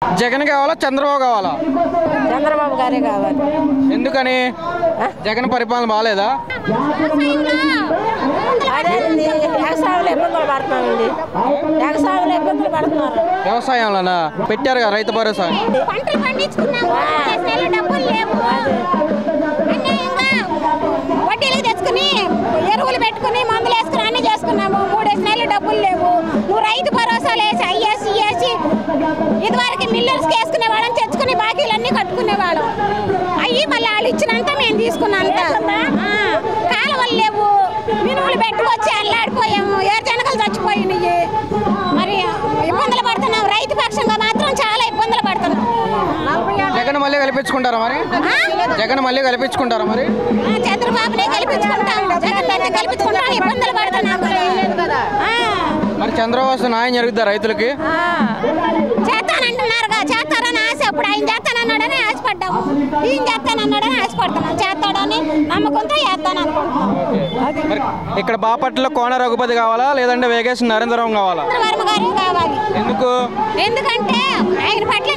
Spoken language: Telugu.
జగన్ కావాలా చంద్రబాబు కావాలా? చంద్రబాబు గారే కావాలి. ఎందుకని? జగన్ పరిపాలన బాగాలేదా? అదేండి వ్యవసాయంలో ఇబ్బందులు పడుతున్నామండి. వ్యవసాయంలో ఇబ్బందులు పడుతున్నారు. వ్యవసాయంలోనా పెట్టారు కదా రైతు భరోసా. పంటలు పండించుకున్నాము, డబ్బులు లేవు, వడ్డీలు తెచ్చుకుని ఎరువులు పెట్టుకుని మందులు వేసుకుని అన్ని చేసుకున్నాము. 3 నెలలు డబ్బులు లేవు. నువ్వు రైతు భరోసాలు వేసి అయ్యేసి ఇదివరకు మిల్లర్స్కి వేసుకునే వాళ్ళని తెచ్చుకుని బాకీలన్నీ కట్టుకునేవాళ్ళం. అయ్యి మళ్ళీ వాళ్ళు ఇచ్చినంత మేము తీసుకున్నంత. కాలువలు లేవు, మినుములు పెట్టుకొచ్చి అల్లాడిపోయాము. ఏరుజనకలు చచ్చిపోయినాయి. మరి ఇబ్బందులు పడుతున్నాం. రైతు పక్షంగా మాత్రం చాలా ఇబ్బందులు పడుతున్నాం. జగన్ మళ్ళీ కల్పించుకుంటారా మరి? జగన్ మళ్ళీ కల్పించుకుంటారా మరి? చంద్రబాబునే కల్పించుకుంటాం. జగన్ కల్పించుకుంటాం. ఇబ్బందులు పడుతున్నాం కదా. మరి చంద్రబాబు న్యాయం జరుగుతుందా రైతులకి? చేస్తానంటున్నారుగా, చేస్తారని ఆశ. అప్పుడు ఆయన చేస్తానన్నాడని ఆశపడ్డాము, ఈయన చేస్తానన్నాడని ఆశపడుతున్నాం. చేస్తాడని నమ్మకంతో చేస్తాననుకుంటున్నాం. మరి ఇక్కడ బాపట్లలో కోన రఘుపతి కావాలా లేదంటే వేగేసి నరేంద్రరావు కావాలా? వర్మ గారే కావాలి. ఎందుకు? ఎందుకంటే ఆయన పట్ల